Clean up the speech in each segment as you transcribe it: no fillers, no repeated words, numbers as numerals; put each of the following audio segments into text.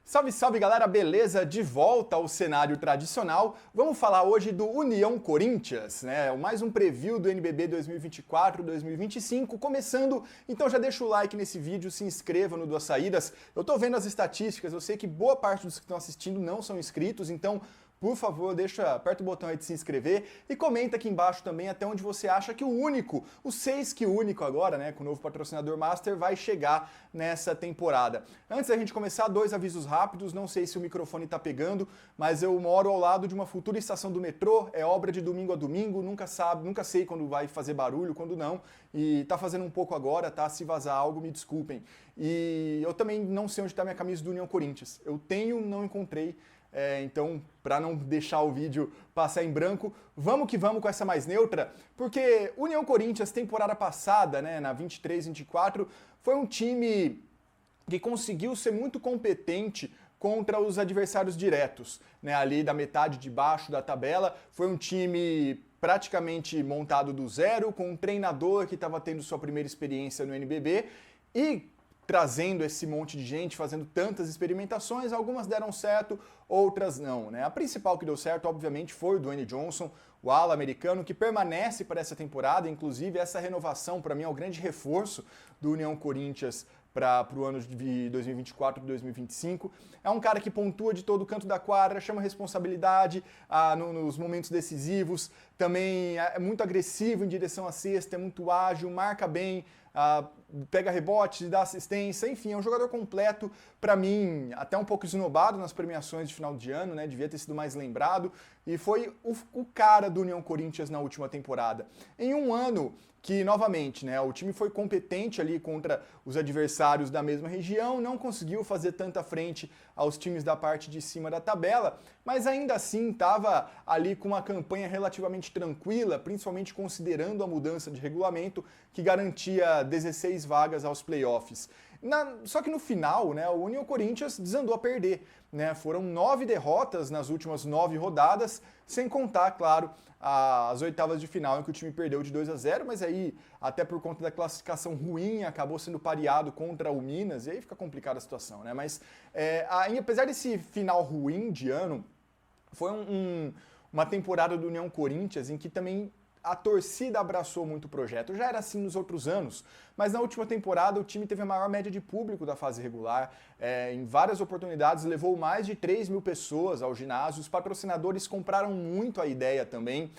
Salve, salve galera, beleza? De volta ao cenário tradicional. Vamos falar hoje do União Corinthians, né? Mais um preview do NBB 2024-2025 começando. Então já deixa o like nesse vídeo, se inscreva no Duas Saídas. Eu tô vendo as estatísticas, eu sei que boa parte dos que estão assistindo não são inscritos, então por favor, aperta o botão aí de se inscrever e comenta aqui embaixo também até onde você acha que o Seis que único agora, né, com o novo patrocinador Master, vai chegar nessa temporada. Antes da gente começar, dois avisos rápidos, não sei se o microfone tá pegando, mas eu moro ao lado de uma futura estação do metrô, é obra de domingo a domingo, nunca sei quando vai fazer barulho, quando não, e tá fazendo um pouco agora, tá? Se vazar algo, me desculpem. E eu também não sei onde tá minha camisa do União Corinthians, eu tenho, não encontrei. Então, para não deixar o vídeo passar em branco, vamos que vamos com essa mais neutra, porque União Corinthians, temporada passada, né, na 23-24, foi um time que conseguiu ser muito competente contra os adversários diretos, né, ali da metade de baixo da tabela. Foi um time praticamente montado do zero, com um treinador que estava tendo sua primeira experiência no NBB e trazendo esse monte de gente, fazendo tantas experimentações, algumas deram certo, outras não, né? A principal que deu certo, obviamente, foi o Dwayne Johnson, o ala americano, que permanece para essa temporada, inclusive essa renovação, para mim, é o grande reforço do União Corinthians para o ano de 2024 e 2025. É um cara que pontua de todo canto da quadra, chama responsabilidade nos momentos decisivos, também é muito agressivo em direção à cesta, é muito ágil, marca bem, pega rebote, dá assistência, enfim, é um jogador completo, para mim, até um pouco esnobado nas premiações de final de ano, né, devia ter sido mais lembrado, e foi o cara do União Corinthians na última temporada. Em um ano que, novamente, né, o time foi competente ali contra os adversários da mesma região, não conseguiu fazer tanta frente aos times da parte de cima da tabela, mas ainda assim estava ali com uma campanha relativamente tranquila, principalmente considerando a mudança de regulamento que garantia 16 vagas aos playoffs. Só que no final, né, o União Corinthians desandou a perder, né? Foram 9 derrotas nas últimas 9 rodadas, sem contar, claro, as oitavas de final em que o time perdeu de 2-0, mas aí, até por conta da classificação ruim, acabou sendo pareado contra o Minas, e aí fica complicada a situação, né? Mas apesar desse final ruim de ano, foi uma temporada do União Corinthians em que também a torcida abraçou muito o projeto. Já era assim nos outros anos, mas na última temporada o time teve a maior média de público da fase regular. Em várias oportunidades levou mais de 3 mil pessoas ao ginásio. Os patrocinadores compraram muito a ideia também.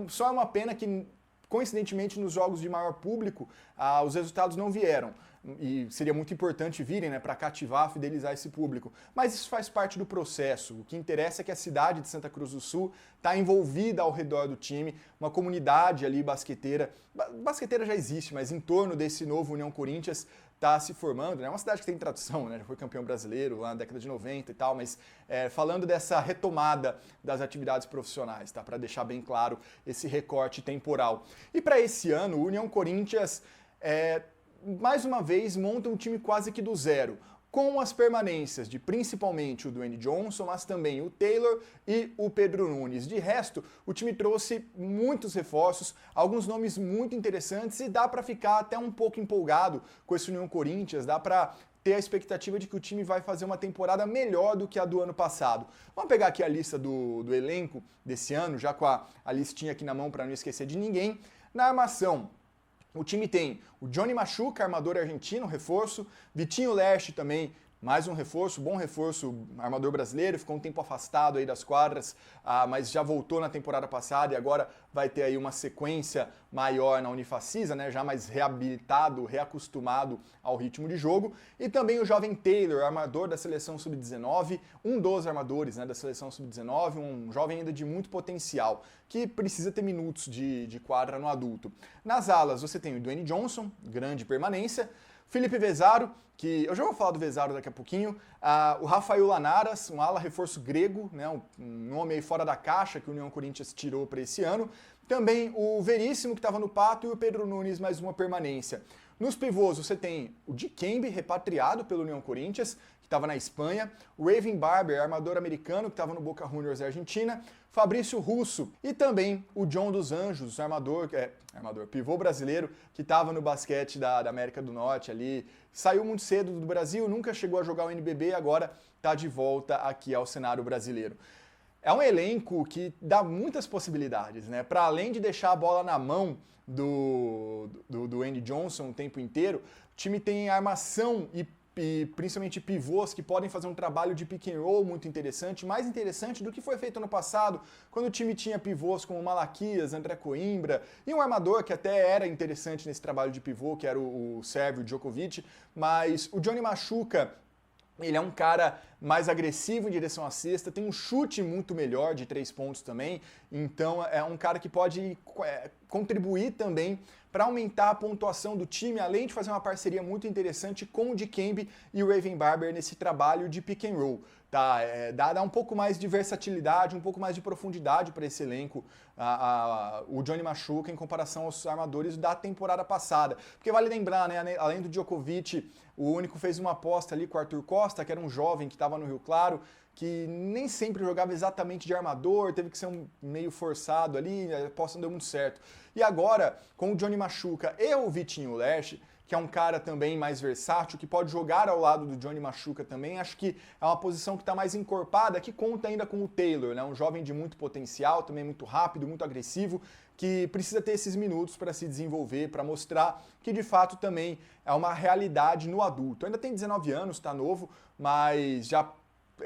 Só é uma pena que, coincidentemente, nos jogos de maior público, os resultados não vieram. E seria muito importante virem, né, para cativar, fidelizar esse público. Mas isso faz parte do processo. O que interessa é que a cidade de Santa Cruz do Sul está envolvida ao redor do time, uma comunidade ali basqueteira. Basqueteira já existe, mas em torno desse novo União Corinthians está se formando, né? É uma cidade que tem tradição, né? Já foi campeão brasileiro lá na década de 90 e tal, mas falando dessa retomada das atividades profissionais, tá? Para deixar bem claro esse recorte temporal. E para esse ano, o União Corinthians mais uma vez monta um time quase que do zero, com as permanências de principalmente o Dwayne Johnson, mas também o Taylor e o Pedro Nunes. De resto, o time trouxe muitos reforços, alguns nomes muito interessantes e dá para ficar até um pouco empolgado com esse União Corinthians, dá para ter a expectativa de que o time vai fazer uma temporada melhor do que a do ano passado. Vamos pegar aqui a lista do elenco desse ano, já com a listinha aqui na mão para não esquecer de ninguém. Na armação, o time tem o Johnny Machuca, armador argentino, reforço, Vitinho Lerche também, mais um reforço, bom reforço, armador brasileiro, ficou um tempo afastado aí das quadras, mas já voltou na temporada passada e agora vai ter aí uma sequência maior na Unifacisa, né, já mais reabilitado, reacostumado ao ritmo de jogo. E também o jovem Taylor, armador da seleção sub-19, um dos armadores, né, da seleção sub-19, um jovem ainda de muito potencial, que precisa ter minutos de quadra no adulto. Nas alas você tem o Dwayne Johnson, grande permanência, Felipe Vezaro, que eu já vou falar do Vezaro daqui a pouquinho, o Rafael Lanaras, um ala reforço grego, né, um nome aí fora da caixa que o União Corinthians tirou para esse ano, também o Veríssimo, que estava no Pato, e o Pedro Nunes, mais uma permanência. Nos pivôs você tem o Dikembe, repatriado pelo União Corinthians, que estava na Espanha, o Raven Barber, armador americano, que estava no Boca Juniors da Argentina, Fabrício Russo e também o John dos Anjos, pivô brasileiro, que estava no basquete da América do Norte ali, saiu muito cedo do Brasil, nunca chegou a jogar o NBB, agora está de volta aqui ao cenário brasileiro. É um elenco que dá muitas possibilidades, né? Para além de deixar a bola na mão do Andy Johnson o tempo inteiro, o time tem armação e principalmente pivôs que podem fazer um trabalho de pick and roll muito interessante, mais interessante do que foi feito no passado, quando o time tinha pivôs como Malaquias, André Coimbra e um armador que até era interessante nesse trabalho de pivô, que era o Sérgio Djokovic, mas o Johnny Machuca, ele é um cara mais agressivo em direção à cesta, tem um chute muito melhor de 3 pontos também, então é um cara que pode contribuir também para aumentar a pontuação do time, além de fazer uma parceria muito interessante com o Dikembe e o Raven Barber nesse trabalho de pick and roll. Tá? Dá um pouco mais de versatilidade, um pouco mais de profundidade para esse elenco, o Johnny Machuca, em comparação aos armadores da temporada passada. Porque vale lembrar, né, além do Djokovic, o único fez uma aposta ali com o Arthur Costa, que era um jovem que estava no Rio Claro, que nem sempre jogava exatamente de armador, teve que ser meio forçado ali, a aposta não deu muito certo. E agora, com o Johnny Machuca e o Vitinho Lesh, que é um cara também mais versátil, que pode jogar ao lado do Johnny Machuca também, acho que é uma posição que está mais encorpada, que conta ainda com o Taylor, né? Um jovem de muito potencial, também muito rápido, muito agressivo, que precisa ter esses minutos para se desenvolver, para mostrar que de fato também é uma realidade no adulto. Ainda tem 19 anos, está novo, mas já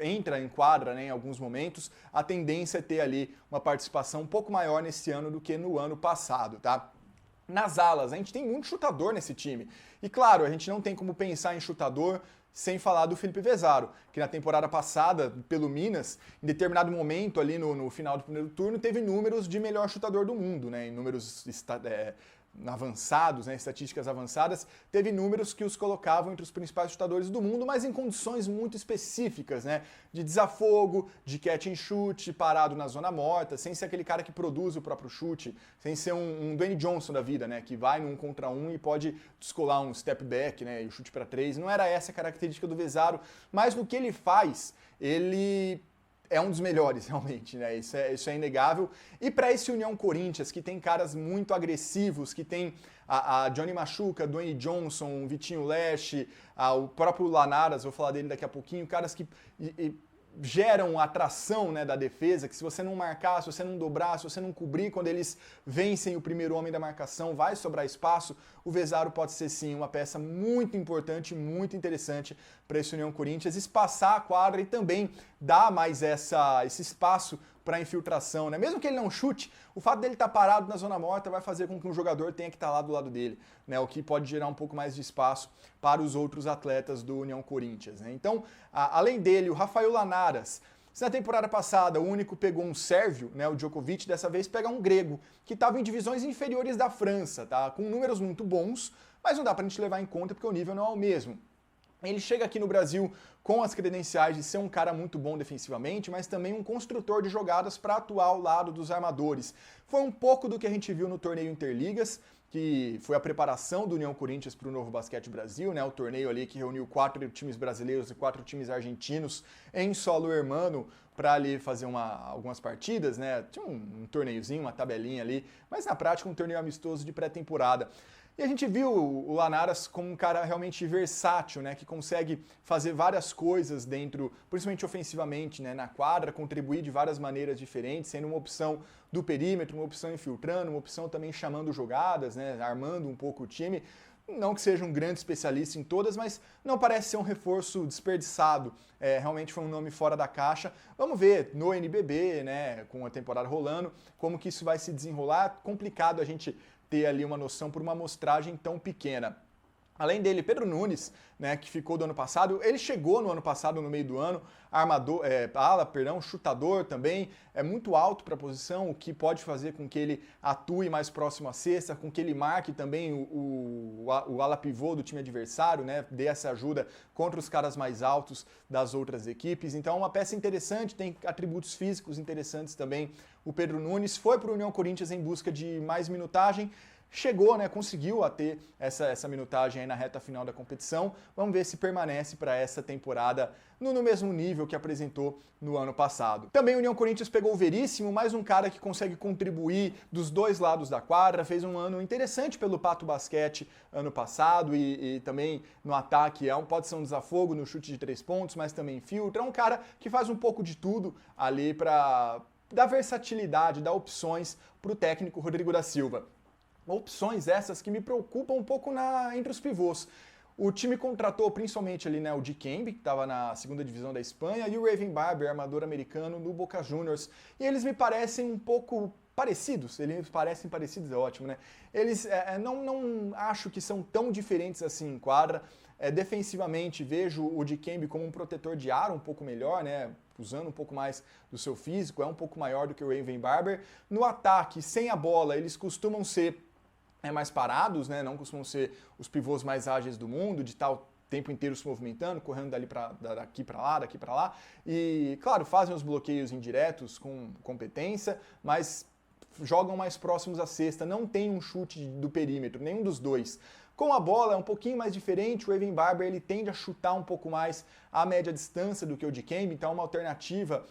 entra em quadra, né, em alguns momentos. A tendência é ter ali uma participação um pouco maior nesse ano do que no ano passado, tá? Nas alas, a gente tem muito chutador nesse time. E claro, a gente não tem como pensar em chutador sem falar do Felipe Vezaro, que na temporada passada, pelo Minas, em determinado momento ali no final do primeiro turno, teve números de melhor chutador do mundo, né, em números avançados, né, estatísticas avançadas, teve números que os colocavam entre os principais chutadores do mundo, mas em condições muito específicas, né, de desafogo, de catch and shoot, parado na zona morta, sem ser aquele cara que produz o próprio chute, sem ser um Dwayne Johnson da vida, né, que vai num contra um e pode descolar um step back, né, e o chute para 3. Não era essa a característica do Vezaro, mas no que ele faz, ele é um dos melhores, realmente, né? Isso é inegável. E para esse União Corinthians, que tem caras muito agressivos, que tem a Johnny Machuca, Dwayne Johnson, Vitinho Lesh, o próprio Lanaras, vou falar dele daqui a pouquinho, caras que geram atração, né, da defesa, que se você não marcar, se você não dobrar, se você não cobrir, quando eles vencem o primeiro homem da marcação, vai sobrar espaço. O Vezaro pode ser sim uma peça muito importante, muito interessante para esse União Corinthians, espaçar a quadra e também dar mais esse espaço para infiltração, né? Mesmo que ele não chute, o fato dele estar parado na zona morta vai fazer com que um jogador tenha que estar lá do lado dele, né? O que pode gerar um pouco mais de espaço para os outros atletas do União Corinthians, né? Então, além dele, o Rafael Lanaras, se na temporada passada o único pegou um sérvio, né, o Djokovic, dessa vez pega um grego, que estava em divisões inferiores da França, tá? Com números muito bons, mas não dá pra gente levar em conta porque o nível não é o mesmo. Ele chega aqui no Brasil com as credenciais de ser um cara muito bom defensivamente, mas também um construtor de jogadas para atuar ao lado dos armadores. Foi um pouco do que a gente viu no torneio Interligas, que foi a preparação do União Corinthians para o Novo Basquete Brasil, né? O torneio ali que reuniu 4 times brasileiros e 4 times argentinos em solo hermano para ali fazer algumas partidas, né? Tinha um torneiozinho, uma tabelinha ali, mas na prática um torneio amistoso de pré-temporada. E a gente viu o Lanaras como um cara realmente versátil, né, que consegue fazer várias coisas dentro, principalmente ofensivamente, né, na quadra, contribuir de várias maneiras diferentes, sendo uma opção do perímetro, uma opção infiltrando, uma opção também chamando jogadas, né, armando um pouco o time. Não que seja um grande especialista em todas, mas não parece ser um reforço desperdiçado. Realmente foi um nome fora da caixa. Vamos ver no NBB, né, com a temporada rolando, como que isso vai se desenrolar. Complicado a gente ter ali uma noção por uma amostragem tão pequena. Além dele, Pedro Nunes, né, que ficou do ano passado, ele chegou no ano passado, no meio do ano, chutador também, é muito alto para a posição, o que pode fazer com que ele atue mais próximo à cesta, com que ele marque também o ala pivô do time adversário, né, dê essa ajuda contra os caras mais altos das outras equipes. Então é uma peça interessante, tem atributos físicos interessantes também. O Pedro Nunes foi para o União Corinthians em busca de mais minutagem, chegou, né, conseguiu a ter essa minutagem aí na reta final da competição. Vamos ver se permanece para essa temporada no mesmo nível que apresentou no ano passado. Também o União Corinthians pegou o Veríssimo, mais um cara que consegue contribuir dos dois lados da quadra, fez um ano interessante pelo Pato Basquete ano passado e também no ataque pode ser um desafogo no chute de 3 pontos, mas também filtra. É um cara que faz um pouco de tudo ali para dar versatilidade, dar opções para o técnico Rodrigo da Silva. Opções essas que me preocupam um pouco entre os pivôs. O time contratou principalmente ali, né, o Dikembe, que estava na segunda divisão da Espanha, e o Raven Barber, armador americano, no Boca Juniors. E eles me parecem um pouco parecidos, é ótimo, né? Eles não acho que são tão diferentes assim em quadra. Defensivamente, vejo o Dikembe como um protetor de aro um pouco melhor, né? Usando um pouco mais do seu físico, é um pouco maior do que o Raven Barber. No ataque, sem a bola, eles costumam ser mais parados, né? Não costumam ser os pivôs mais ágeis do mundo, de tal tempo inteiro se movimentando, correndo daqui para lá. E, claro, fazem os bloqueios indiretos com competência, mas jogam mais próximos à cesta, não tem um chute do perímetro, nenhum dos dois. Com a bola é um pouquinho mais diferente, o Raven Barber ele tende a chutar um pouco mais a média distância do que o Dikembe, então é uma alternativa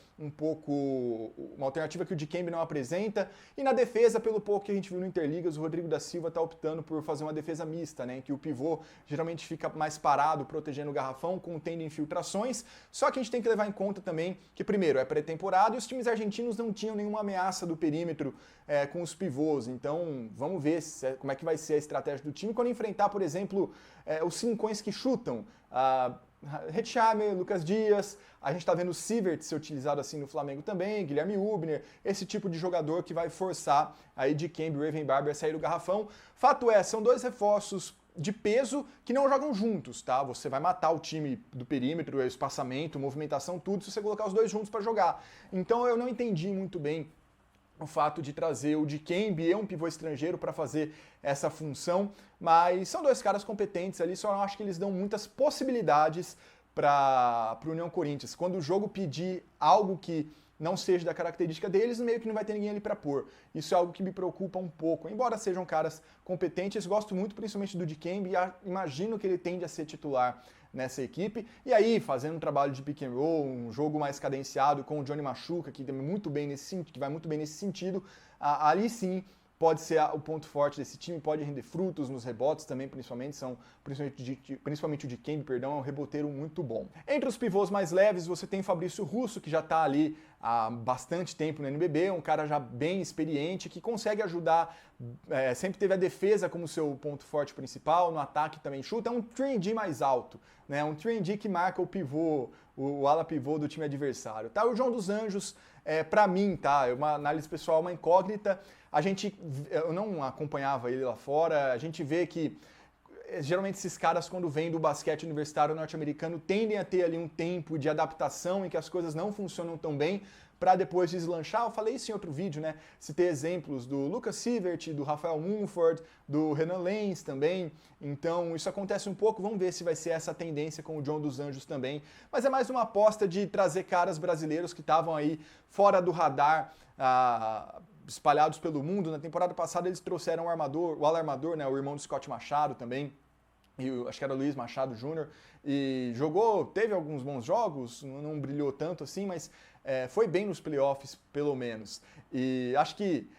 que o Dikembe não apresenta. E na defesa, pelo pouco que a gente viu no Interligas, o Rodrigo da Silva está optando por fazer uma defesa mista, né, em que o pivô geralmente fica mais parado, protegendo o garrafão, contendo infiltrações. Só que a gente tem que levar em conta também que, primeiro, é pré-temporada e os times argentinos não tinham nenhuma ameaça do perímetro com os pivôs. Então, vamos ver como é que vai ser a estratégia do time quando enfrentar, por exemplo, os cincões que chutam. Hetzheimer, Lucas Dias, a gente está vendo o Sievert ser utilizado assim no Flamengo também, Guilherme Hubner, esse tipo de jogador que vai forçar aí Dikembe e Raven Barber a sair do garrafão. Fato é, são dois reforços de peso que não jogam juntos, tá? Você vai matar o time do perímetro, espaçamento, movimentação, tudo, se você colocar os dois juntos para jogar. Então eu não entendi muito bem o fato de trazer o Dikembe e um pivô estrangeiro para fazer essa função, mas são dois caras competentes ali, só acho que eles dão muitas possibilidades para o União Corinthians. Quando o jogo pedir algo que não seja da característica deles, meio que não vai ter ninguém ali para pôr. Isso é algo que me preocupa um pouco. Embora sejam caras competentes, gosto muito principalmente do Dikembe e imagino que ele tende a ser titular nessa equipe. E aí, fazendo um trabalho de pick and roll, um jogo mais cadenciado com o Johnny Machuca, que vai muito bem nesse sentido, ali sim pode ser o ponto forte desse time, pode render frutos nos rebotes também, principalmente o Dikembe, é um reboteiro muito bom. Entre os pivôs mais leves, você tem Fabrício Russo, que já está ali há bastante tempo no NBB, um cara já bem experiente, que consegue ajudar, sempre teve a defesa como seu ponto forte principal, no ataque também chuta, é um 3D mais alto, né? Um 3D que marca o pivô, o ala pivô do time adversário. Tá? O João dos Anjos, para mim, tá? É uma análise pessoal, uma incógnita. Eu não acompanhava ele lá fora, a gente vê que geralmente esses caras, quando vêm do basquete universitário norte-americano, tendem a ter ali um tempo de adaptação em que as coisas não funcionam tão bem para depois deslanchar. Eu falei isso em outro vídeo, né? Citei exemplos do Lucas Sievert, do Rafael Mumford, do Renan Lenz também. Então isso acontece um pouco, vamos ver se vai ser essa tendência com o João dos Anjos também. Mas é mais uma aposta de trazer caras brasileiros que estavam aí fora do radar, espalhados pelo mundo. Na temporada passada eles trouxeram o alarmador, né, o irmão do Scott Machado também, acho que era o Luiz Machado Jr., e teve alguns bons jogos, não brilhou tanto assim, mas foi bem nos playoffs, pelo menos. E acho que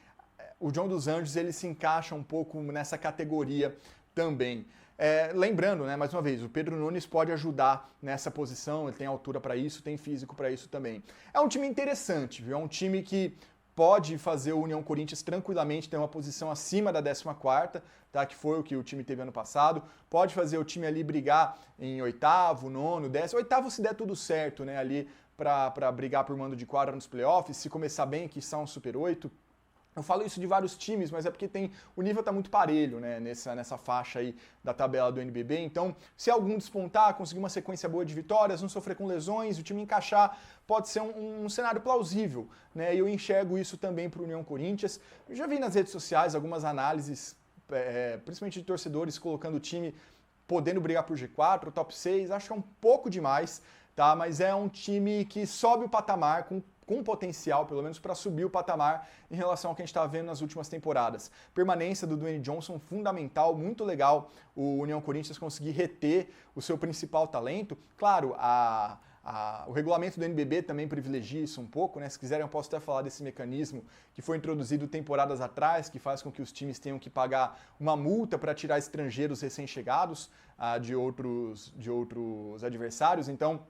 o João dos Anjos ele se encaixa um pouco nessa categoria também. Lembrando, né, mais uma vez, o Pedro Nunes pode ajudar nessa posição, ele tem altura para isso, tem físico para isso também. É um time interessante, viu? É um time que pode fazer o União Corinthians tranquilamente ter uma posição acima da 14ª, tá? Que foi o que o time teve ano passado. Pode fazer o time ali brigar em 8º, 9º, 10º. 8º se der tudo certo, né? Ali para brigar por mando de quadra nos playoffs, se começar bem, que são um Super 8. Eu falo isso de vários times, mas é porque o nível está muito parelho, né, nessa faixa aí da tabela do NBB. Então, se algum despontar, conseguir uma sequência boa de vitórias, não sofrer com lesões, o time encaixar, pode ser um cenário plausível, né? E eu enxergo isso também para o União Corinthians. Eu já vi nas redes sociais algumas análises, principalmente de torcedores, colocando o time podendo brigar por G4, top 6. Acho que é um pouco demais. tá? Mas é um time que sobe o patamar com potencial, pelo menos, para subir o patamar em relação ao que a gente está vendo nas últimas temporadas. Permanência do Dwayne Johnson, fundamental, muito legal o União Corinthians conseguir reter o seu principal talento. Claro, o regulamento do NBB também privilegia isso um pouco, né? Se quiserem eu posso até falar desse mecanismo que foi introduzido temporadas atrás, que faz com que os times tenham que pagar uma multa para tirar estrangeiros recém-chegados de outros adversários. Então,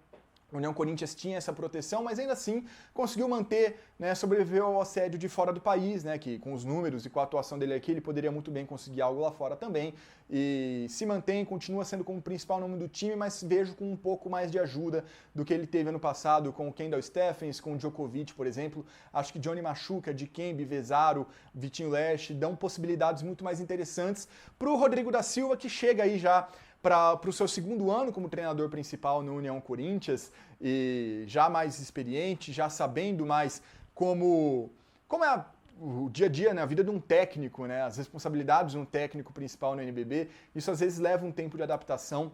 a União Corinthians tinha essa proteção, mas ainda assim conseguiu manter, né, sobreviveu ao assédio de fora do país, né, que com os números e com a atuação dele aqui, ele poderia muito bem conseguir algo lá fora também, e se mantém, continua sendo como principal nome do time, mas vejo com um pouco mais de ajuda do que ele teve ano passado com o Kendall Stephens, com o Djokovic, por exemplo. Acho que Johnny Machuca, Dikembe, Vezaro, Vitinho Leste dão possibilidades muito mais interessantes para o Rodrigo da Silva, que chega aí já para o seu segundo ano como treinador principal no União Corinthians, e já mais experiente, já sabendo mais como é o dia a dia, né, a vida de um técnico, né, as responsabilidades de um técnico principal no NBB, isso às vezes leva um tempo de adaptação,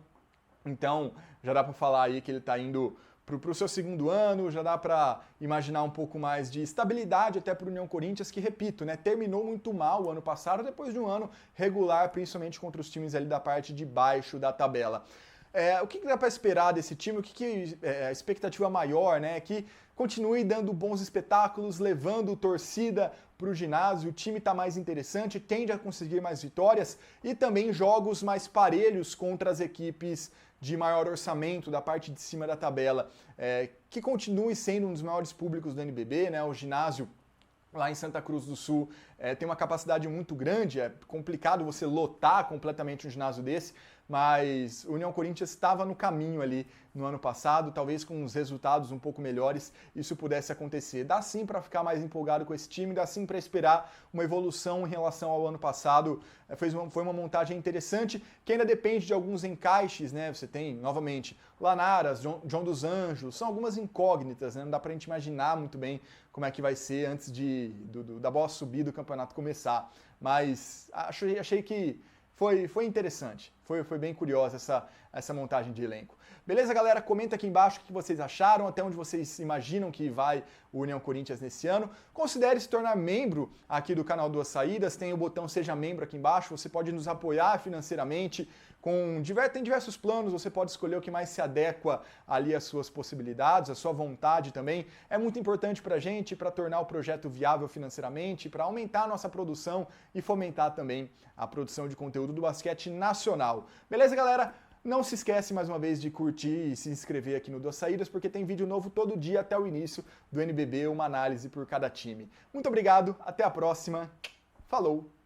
então já dá para falar aí que ele está indo para o seu segundo ano, já dá para imaginar um pouco mais de estabilidade até para o União Corinthians, que, repito, né, terminou muito mal o ano passado, depois de um ano regular, principalmente contra os times ali da parte de baixo da tabela. O que dá para esperar desse time? O que é a expectativa maior, né? Que continue dando bons espetáculos, levando torcida para o ginásio, o time está mais interessante, tende a conseguir mais vitórias e também jogos mais parelhos contra as equipes de maior orçamento da parte de cima da tabela, que continue sendo um dos maiores públicos do NBB, né? O ginásio lá em Santa Cruz do Sul tem uma capacidade muito grande, é complicado você lotar completamente um ginásio desse, mas o União Corinthians estava no caminho ali no ano passado, talvez com uns resultados um pouco melhores isso pudesse acontecer. Dá sim para ficar mais empolgado com esse time, dá sim para esperar uma evolução em relação ao ano passado. Foi uma montagem interessante, que ainda depende de alguns encaixes, né? Você tem, novamente, Lanaras, John dos Anjos, são algumas incógnitas, né? Não dá para a gente imaginar muito bem como é que vai ser antes da bola subir do campeonato começar. Mas achei que foi interessante, foi bem curiosa essa montagem de elenco. Beleza, galera? Comenta aqui embaixo o que vocês acharam, até onde vocês imaginam que vai o União Corinthians nesse ano. Considere se tornar membro aqui do canal Duas Saídas, tem o botão Seja Membro aqui embaixo, você pode nos apoiar financeiramente, tem diversos planos, você pode escolher o que mais se adequa ali às suas possibilidades, à sua vontade também. É muito importante pra gente, para tornar o projeto viável financeiramente, para aumentar a nossa produção e fomentar também a produção de conteúdo do basquete nacional. Beleza, galera? Não se esquece mais uma vez de curtir e se inscrever aqui no Duas Saídas, porque tem vídeo novo todo dia até o início do NBB, uma análise por cada time. Muito obrigado, até a próxima, falou!